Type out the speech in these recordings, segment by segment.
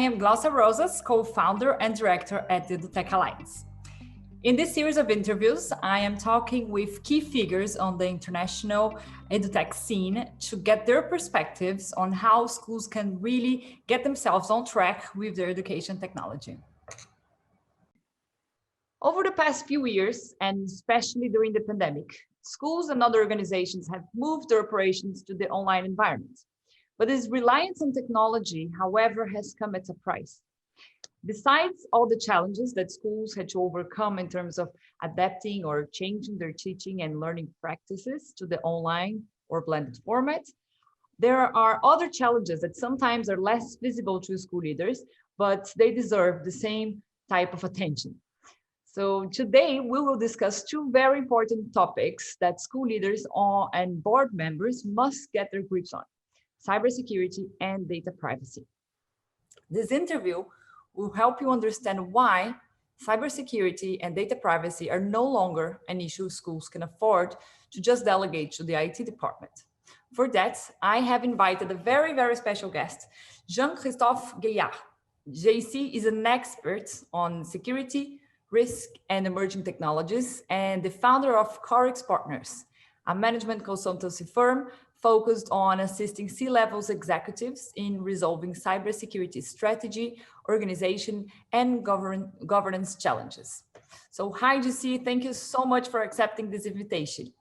am Glaucia Rosas, co-founder and director at the EduTech Alliance. In this series of interviews, I am talking with key figures on the international EduTech scene to get their perspectives on how schools can really get themselves on track with their education technology. Over the past few years, and especially during the pandemic, schools and other organizations have moved their operations to the online environment. But this reliance on technology, however, has come at a price. Besides all the challenges that schools had to overcome in terms of adapting or changing their teaching and learning practices to the online or blended format, there are other challenges that sometimes are less visible to school leaders, but they deserve the same type of attention. So today we will discuss two very important topics that school leaders and board members must get their grips on: cybersecurity and data privacy. This interview will help you understand why cybersecurity and data privacy are no longer an issue schools can afford to just delegate to the IT department. For that, I have invited a very, very special guest, Jean-Christophe Gaillard. JC is an expert on security, risk, and emerging technologies, and the founder of Corix Partners, a management consultancy firm focused on assisting C-levels executives in resolving cybersecurity strategy, organization, and governance challenges. So hi, JC, thank you so much for accepting this invitation.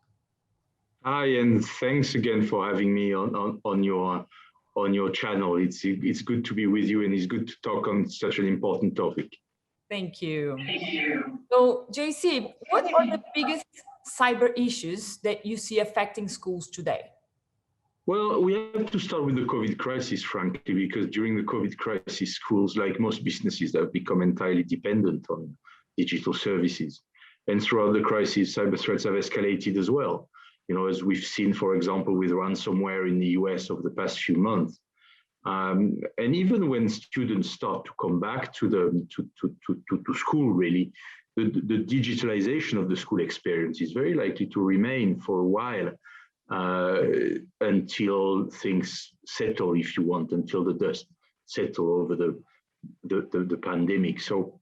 Hi, and thanks again for having me on your channel. It's good to be with you, and it's good to talk on such an important topic. Thank you. So JC, what are the biggest cyber issues that you see affecting schools today? Well, we have to start with the COVID crisis, frankly, because during the COVID crisis, schools, like most businesses, have become entirely dependent on digital services. And throughout the crisis, cyber threats have escalated as well. You know, as we've seen, for example, with ransomware in the US over the past few months. And even when students start to come back to school, really, the digitalization of the school experience is very likely to remain for a while. Until things settle, if you want, until the dust settle over the pandemic. So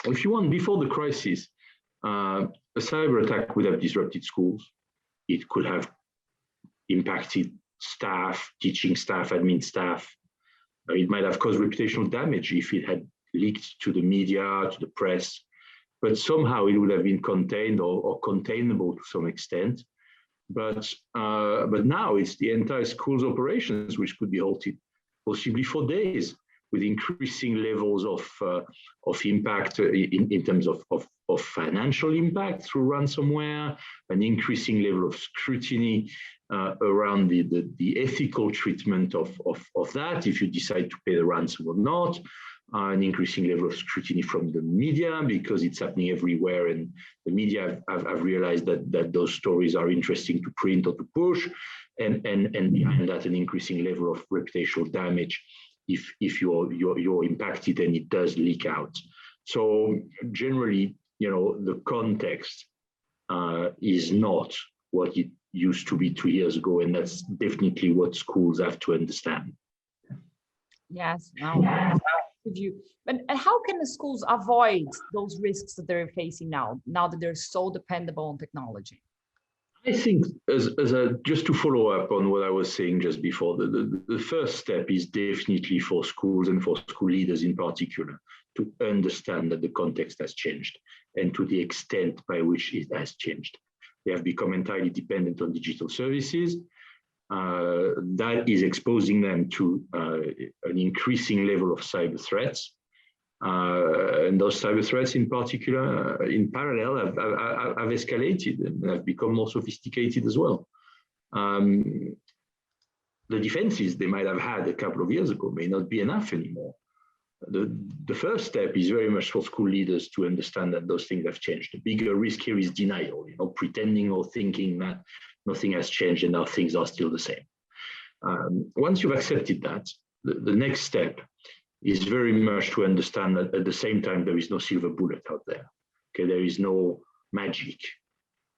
if you want, before the crisis, a cyber attack would have disrupted schools. It could have impacted staff, teaching staff, admin staff. It might have caused reputational damage if it had leaked to the media, to the press, but somehow it would have been contained or containable to some extent. But now it's the entire school's operations which could be halted, possibly for days, with increasing levels of impact in terms of financial impact through ransomware, an increasing level of scrutiny around the ethical treatment of that, if you decide to pay the ransom or not. An increasing level of scrutiny from the media because it's happening everywhere, and the media have realized that those stories are interesting to print or to push, and behind that, an increasing level of reputational damage if you're impacted and it does leak out. So generally, you know, the context is not what it used to be 2 years ago, and that's definitely what schools have to understand. Yes. Wow. And how can the schools avoid those risks that they're facing now that they're so dependable on technology? I think, just to follow up on what I was saying just before, the first step is definitely for schools and for school leaders in particular to understand that the context has changed and to the extent by which it has changed. They have become entirely dependent on digital services. That is exposing them to an increasing level of cyber threats. And those cyber threats in particular, in parallel, have escalated and have become more sophisticated as well. The defenses they might have had a couple of years ago may not be enough anymore. The first step is very much for school leaders to understand that those things have changed. The bigger risk here is denial, you know, pretending or thinking that nothing has changed and now things are still the same. Once you've accepted that, the next step is very much to understand that at the same time, there is no silver bullet out there. Okay, there is no magic.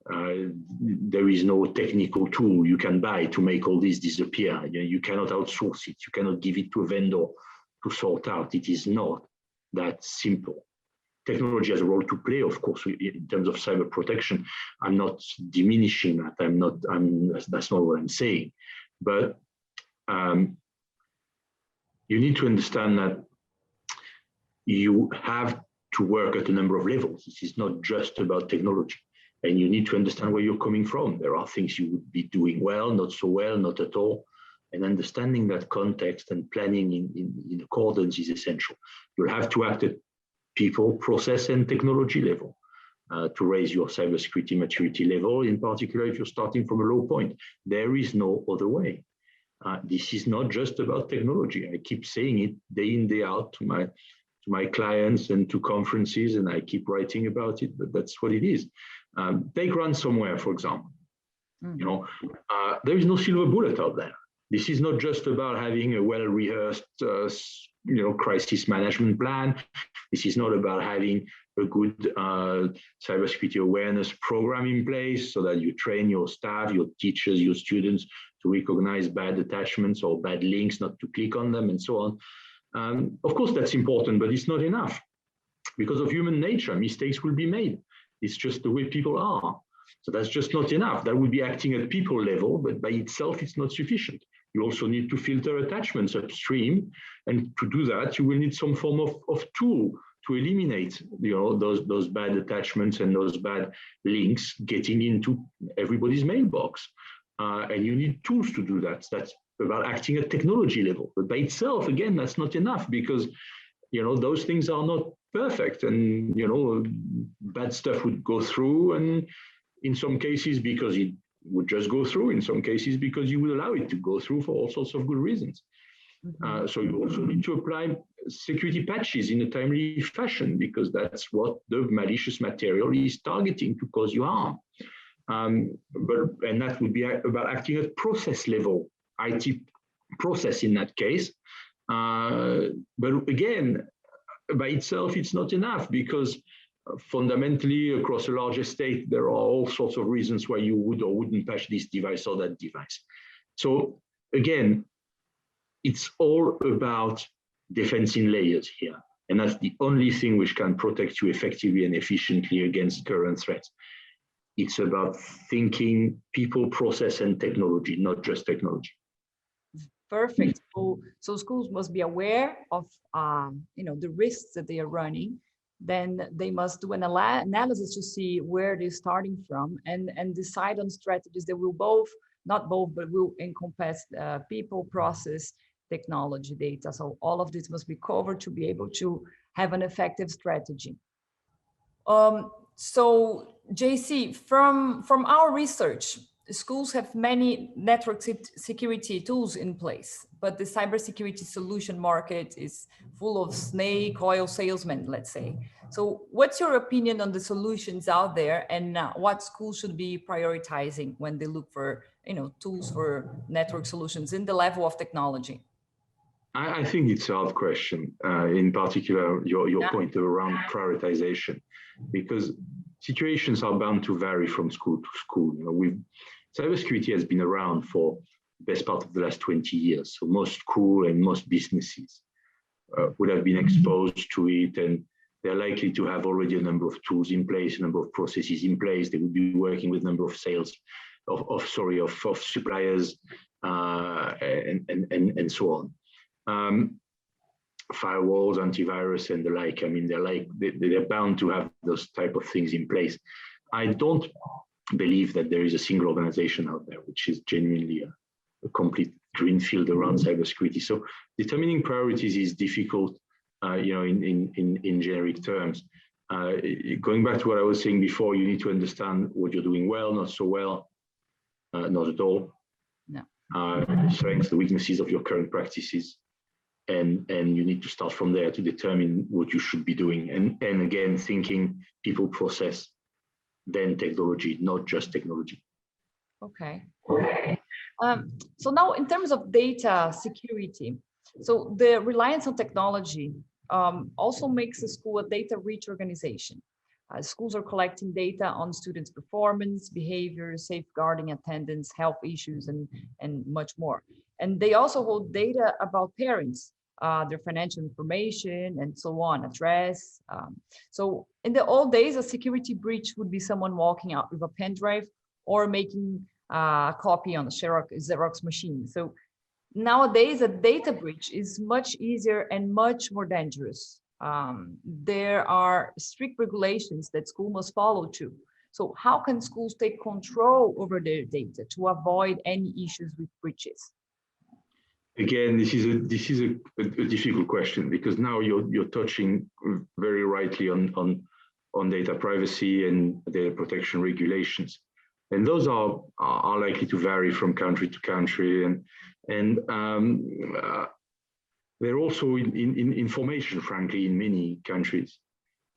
There is no technical tool you can buy to make all this disappear. You cannot outsource it. You cannot give it to a vendor to sort out. It is not that simple. Technology has a role to play, of course, in terms of cyber protection. I'm not diminishing that. That's not what I'm saying. But you need to understand that you have to work at a number of levels. This is not just about technology. And you need to understand where you're coming from. There are things you would be doing well, not so well, not at all. And understanding that context and planning in accordance is essential. You'll have to act at people, process, and technology level to raise your cybersecurity maturity level, in particular if you're starting from a low point. There is no other way. This is not just about technology. I keep saying it day in, day out to my clients and to conferences, and I keep writing about it, but that's what it is. Take ransomware, for example. Mm-hmm. There is no silver bullet out there. This is not just about having a well-rehearsed crisis management plan. This is not about having a good cybersecurity awareness program in place so that you train your staff, your teachers, your students to recognize bad attachments or bad links, not to click on them, and so on. Of course, that's important, but it's not enough. Because of human nature, mistakes will be made. It's just the way people are. So that's just not enough. That would be acting at people level, but by itself, it's not sufficient. You also need to filter attachments upstream. And to do that, you will need some form of tool to eliminate those bad attachments and those bad links getting into everybody's mailbox. And you need tools to do that. That's about acting at technology level. But by itself, again, that's not enough because those things are not perfect, and bad stuff would go through, and in some cases because it would just go through, in some cases because you would allow it to go through for all sorts of good reasons. Mm-hmm. So you also need to apply security patches in a timely fashion because that's what the malicious material is targeting to cause you harm. And that would be about acting at process level, IT process in that case. But again, by itself, it's not enough because fundamentally across a large estate, there are all sorts of reasons why you would or wouldn't patch this device or that device. So again, it's all about defense in layers here. And that's the only thing which can protect you effectively and efficiently against current threats. It's about thinking, people, process, and technology, not just technology. Perfect. So schools must be aware of the risks that they are running. Then they must do an analysis to see where they're starting from and decide on strategies that will but will encompass people, process, technology, data. So all of this must be covered to be able to have an effective strategy. So JC, from our research, schools have many network security tools in place, but the cybersecurity solution market is full of snake oil salesmen, let's say. So what's your opinion on the solutions out there and what schools should be prioritizing when they look for tools for network solutions in the level of technology? I think it's a hard question, in particular, your point around prioritization, because situations are bound to vary from school to school. Cybersecurity has been around for the best part of the last 20 years. So most schools and most businesses would have been exposed to it, and they're likely to have already a number of tools in place, a number of processes in place. They would be working with a number of of suppliers and so on. Firewalls, antivirus, and the like. I mean, they're bound to have those type of things in place. I don't believe that there is a single organization out there which is genuinely a complete greenfield around cybersecurity. So determining priorities is difficult, in generic terms. Going back to what I was saying before, you need to understand what you're doing well, not so well, not at all. No. Strengths, the weaknesses of your current practices. And you need to start from there to determine what you should be doing. And again, thinking people, process, then technology, not just technology. Okay. So now in terms of data security, so the reliance on technology also makes a school a data-rich organization. Schools are collecting data on students' performance, behavior, safeguarding attendance, health issues, and much more. And they also hold data about parents, their financial information and so on, address. So in the old days, a security breach would be someone walking out with a pen drive or making a copy on a Xerox machine. So nowadays, a data breach is much easier and much more dangerous. There are strict regulations that school must follow too. So how can schools take control over their data to avoid any issues with breaches? Again, this is a difficult question, because now you're touching very rightly on data privacy and data protection regulations, and those are likely to vary from country to country, and they're also in information, frankly, in many countries.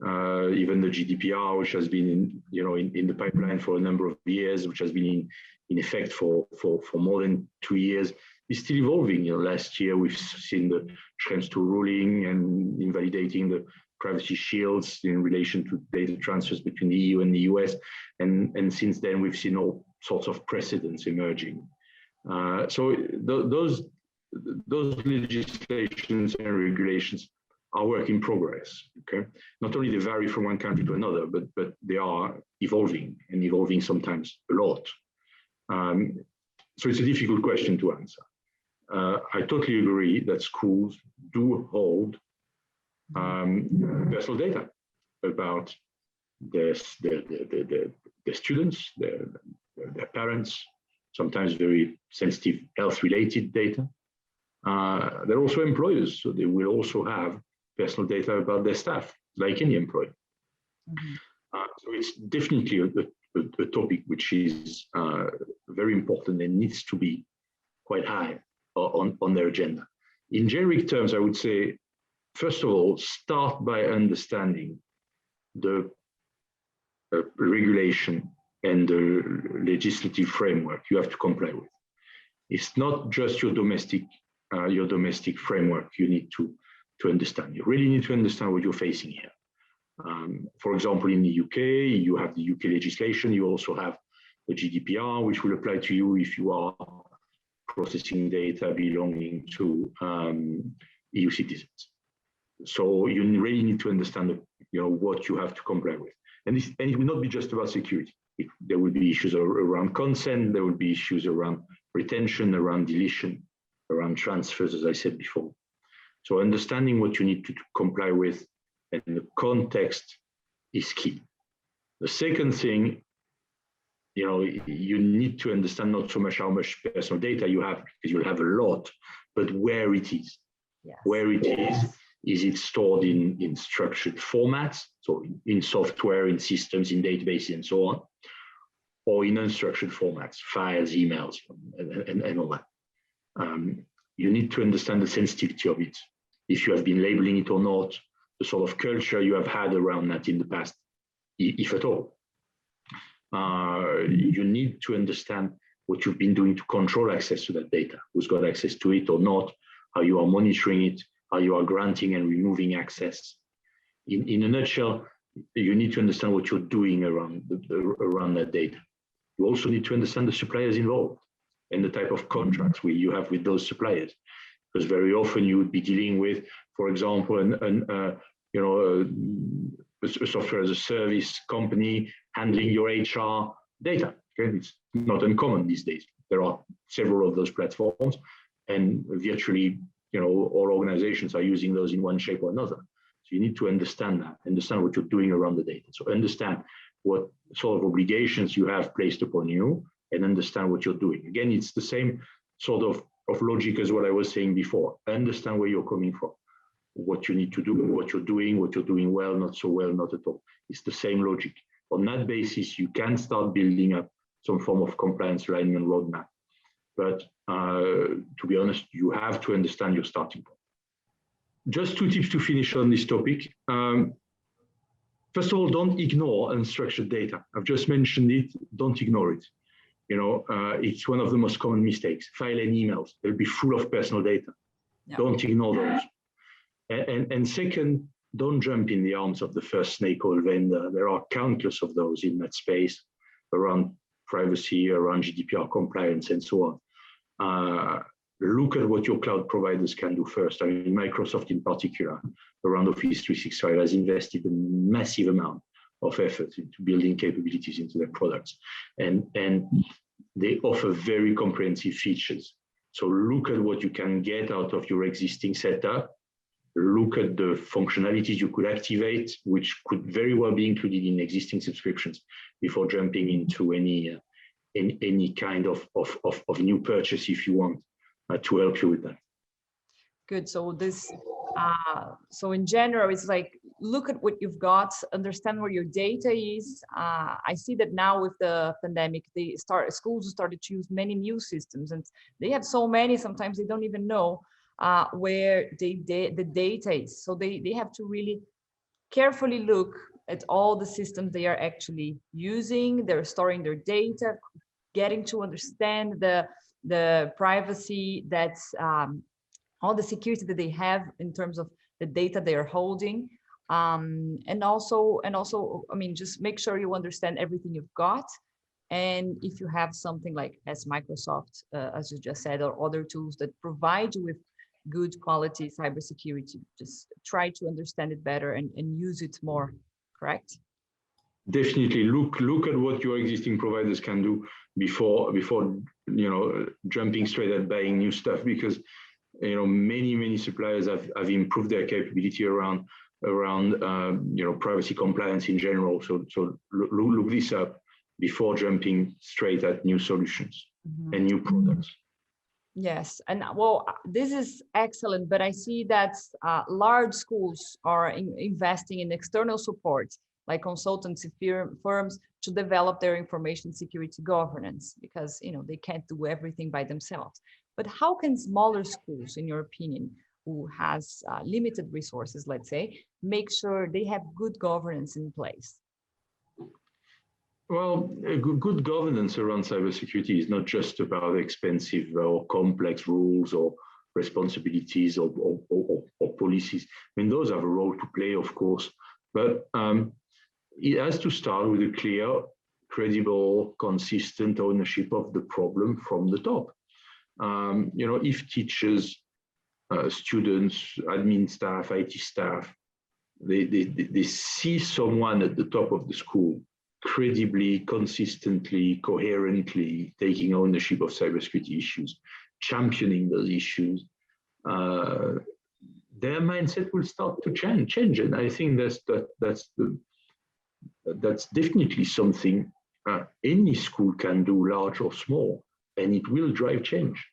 Even the GDPR, which has been in the pipeline for a number of years, which has been in effect for more than 2 years, is still evolving. Last year we've seen the Schrems II ruling and invalidating the privacy shields in relation to data transfers between the EU and the US, and since then we've seen all sorts of precedents emerging. So those legislations and regulations are work in progress. Okay, not only they vary from one country to another, but they are evolving, and evolving sometimes a lot. So it's a difficult question to answer. I totally agree that schools do hold personal data about their students, their parents, sometimes very sensitive health-related data. They're also employers, so they will also have personal data about their staff, like any employer. So it's definitely a topic which is very important and needs to be quite high on their agenda. In generic terms, I would say, first of all, start by understanding the regulation and the legislative framework you have to comply with. It's not just your domestic framework you need to understand. You really need to understand what you're facing here. For example, in the UK, you have the UK legislation. You also have the GDPR, which will apply to you if you are processing data belonging to EU citizens. So you really need to understand what you have to comply with. And it will not be just about security. There will be issues around consent. There will be issues around retention, around deletion, around transfers, as I said before. So understanding what you need to comply with and the context is key. The second thing, you need to understand not so much how much personal data you have, because you'll have a lot, but where it is. Yes. Where it is it stored in structured formats, so in software, in systems, in databases, and so on, or in unstructured formats, files, emails, and all that. You need to understand the sensitivity of it, if you have been labeling it or not, the sort of culture you have had around that in the past, if at all. You need to understand what you've been doing to control access to that data, who's got access to it or not, how you are monitoring it, how you are granting and removing access. In a nutshell, you need to understand what you're doing around that data. You also need to understand the suppliers involved and the type of contracts you have with those suppliers, because very often you would be dealing with, for example, a software as a service company handling your HR data. Okay? It's not uncommon these days. There are several of those platforms, and virtually, all organizations are using those in one shape or another. So you need to understand that, understand what you're doing around the data. So understand what sort of obligations you have placed upon you, and understand what you're doing. Again, it's the same sort of logic as what I was saying before. Understand where you're coming from, what you need to do, what you're doing well, not so well, not at all. It's the same logic. On that basis, you can start building up some form of compliance alignment roadmap. But to be honest, you have to understand your starting point. Just 2 tips to finish on this topic. First of all, don't ignore unstructured data. I've just mentioned it, don't ignore it. It's one of the most common mistakes. File and emails, they'll be full of personal data. Yeah. Don't ignore those. And second, don't jump in the arms of the first snake oil vendor. There are countless of those in that space around privacy, around GDPR compliance, and so on. look at what your cloud providers can do first. I mean, Microsoft in particular, around Office 365, has invested a massive amount of effort into building capabilities into their products. And they offer very comprehensive features. So look at what you can get out of your existing setup. Look at the functionalities you could activate, which could very well be included in existing subscriptions before jumping into any kind of new purchase if you want to help you with that. Good. So this, so in general, it's like, look at what you've got, understand where your data is. I see that now with the pandemic, schools started to use many new systems, and they have so many, sometimes they don't even know where the data is. So they have to really carefully look at all the systems they are actually using. They're storing their data, getting to understand the privacy, that's all the security that they have in terms of the data they are holding. And also, I mean, just make sure you understand everything you've got. And if you have something like, as Microsoft, as you just said, or other tools that provide you with good quality cybersecurity, just try to understand it better and use it more, correct? Definitely look at what your existing providers can do before jumping straight at buying new stuff, because many suppliers have improved their capability around privacy compliance in general. So look this up before jumping straight at new solutions and new products. Yes, and well, this is excellent, but I see that large schools are investing in external support, like consultancy firms, to develop their information security governance, because they can't do everything by themselves. But how can smaller schools, in your opinion, who has limited resources, let's say, make sure they have good governance in place? Well, good governance around cybersecurity is not just about expensive or complex rules or responsibilities or policies. I mean, those have a role to play, of course, but it has to start with a clear, credible, consistent ownership of the problem from the top. If teachers, students, admin staff, IT staff, they see someone at the top of the school credibly, consistently, coherently taking ownership of cybersecurity issues, championing those issues, their mindset will start to change. And I think that's definitely something any school can do, large or small, and it will drive change.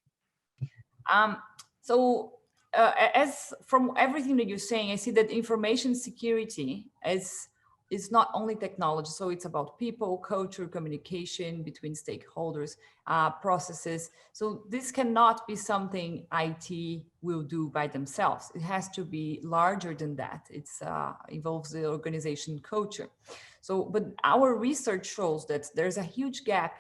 As from everything that you're saying, I see that information security is not only technology. So it's about people, culture, communication between stakeholders, processes. So this cannot be something IT will do by themselves. It has to be larger than that. It involves the organization culture. So, but our research shows that there's a huge gap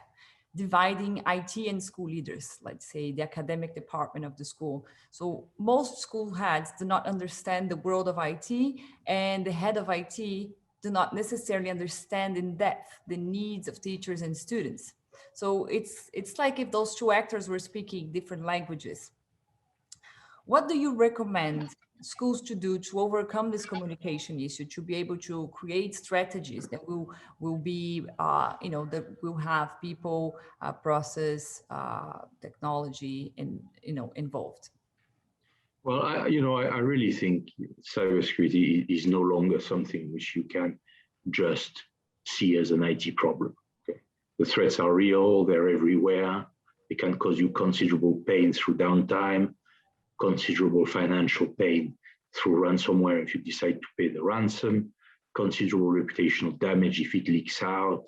dividing IT and school leaders, let's say the academic department of the school. So most school heads do not understand the world of IT, and the head of IT do not necessarily understand in depth the needs of teachers and students. So it's like if those two actors were speaking different languages. What do you recommend schools to do to overcome this communication issue, to be able to create strategies that will be, that will have people, process, technology, and involved? Well, I really think cybersecurity is no longer something which you can just see as an IT problem. Okay? The threats are real, they're everywhere. They can cause you considerable pain through downtime, considerable financial pain through ransomware if you decide to pay the ransom, considerable reputational damage if it leaks out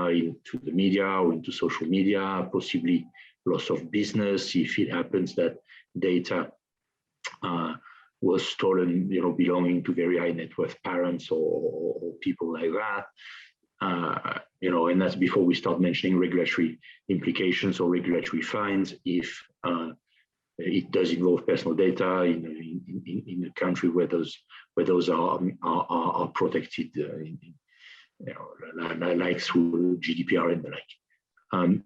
into the media or into social media, possibly loss of business if it happens that data was stolen, belonging to very high net worth parents or people like that. And that's before we start mentioning regulatory implications or regulatory fines if it does involve personal data in a country where those are protected, like through GDPR and the like.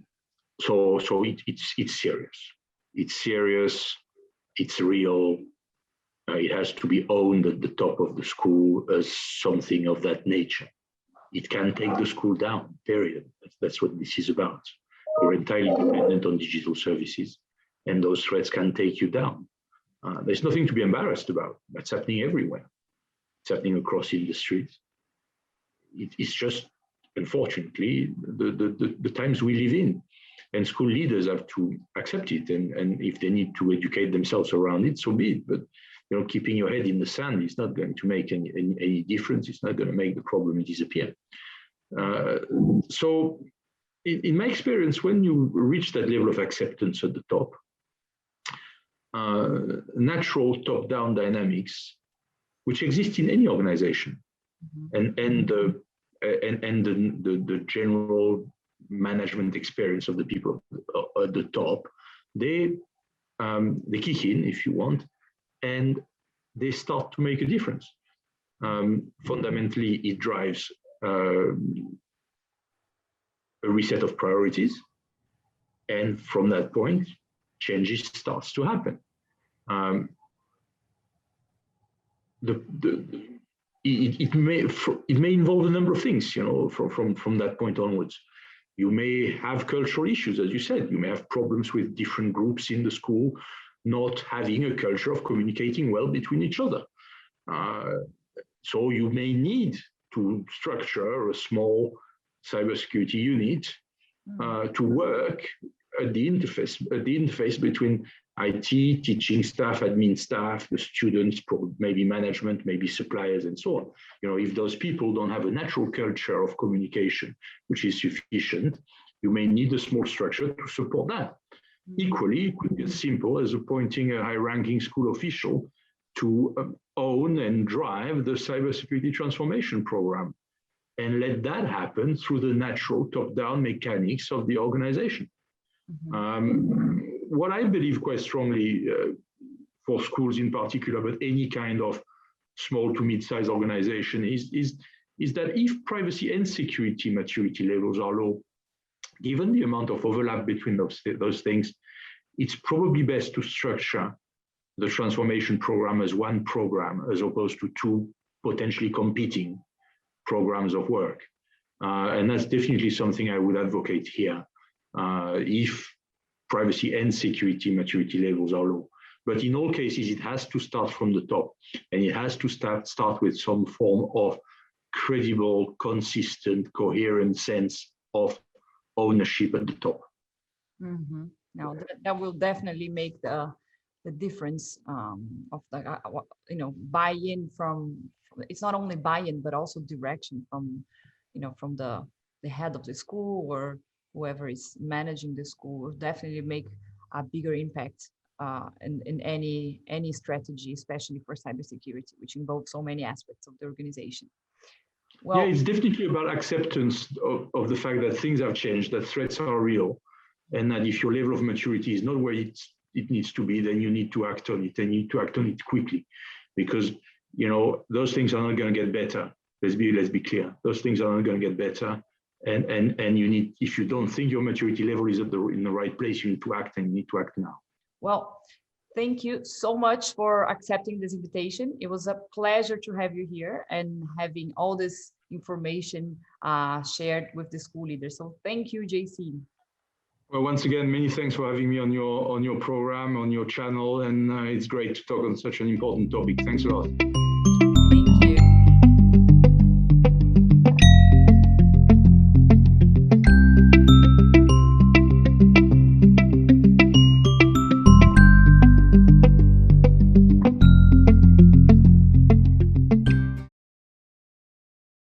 So it's serious. it's serious, it's real. It has to be owned at the top of the school as something of that nature. It can take the school down, period. That's what this is about. You're entirely dependent on digital services, and those threats can take you down. There's nothing to be embarrassed about. That's happening everywhere. It's happening across industries. It's just, unfortunately, the times we live in. And school leaders have to accept it. And if they need to educate themselves around it, so be it. But keeping your head in the sand is not going to make any difference. It's not going to make the problem disappear. So in my experience, when you reach that level of acceptance at the top, natural top-down dynamics, which exist in any organization, and the general management experience of the people at the top, they kick in, if you want, and they start to make a difference. Fundamentally, it drives a reset of priorities, and from that point, changes starts to happen. It may involve a number of things, from that point onwards. You may have cultural issues, as you said. You may have problems with different groups in the school not having a culture of communicating well between each other. So you may need to structure a small cybersecurity unit to work at the interface between IT, teaching staff, admin staff, the students, maybe management, maybe suppliers, and so on. If those people don't have a natural culture of communication which is sufficient, you may need a small structure to support that. Equally, it could be as simple as appointing a high-ranking school official to own and drive the cybersecurity transformation program, and let that happen through the natural top-down mechanics of the organization. What I believe quite strongly for schools in particular, but any kind of small to mid-sized organization, is that if privacy and security maturity levels are low, given the amount of overlap between those things, it's probably best to structure the transformation program as one program, as opposed to two potentially competing programs of work. And that's definitely something I would advocate here, if privacy and security maturity levels are low. But in all cases, it has to start from the top, and it has to start with some form of credible, consistent, coherent sense of ownership at the top. Now that will definitely make the difference of the buy-in from. It's not only buy-in but also direction from the head of the school or whoever is managing the school. Will definitely make a bigger impact in any strategy, especially for cybersecurity, which involves so many aspects of the organization. Well, yeah, it's definitely about acceptance of the fact that things have changed, that threats are real, and that if your level of maturity is not where it needs to be, then you need to act on it, and you need to act on it quickly, because those things are not going to get better. Let's be clear. Those things are not going to get better, and you need, if you don't think your maturity level is in the right place, you need to act, and you need to act now. Well, thank you so much for accepting this invitation. It was a pleasure to have you here and having all this information shared with the school leaders. So thank you, JC. Well, once again, many thanks for having me on your program, on your channel, and it's great to talk on such an important topic. Thanks a lot.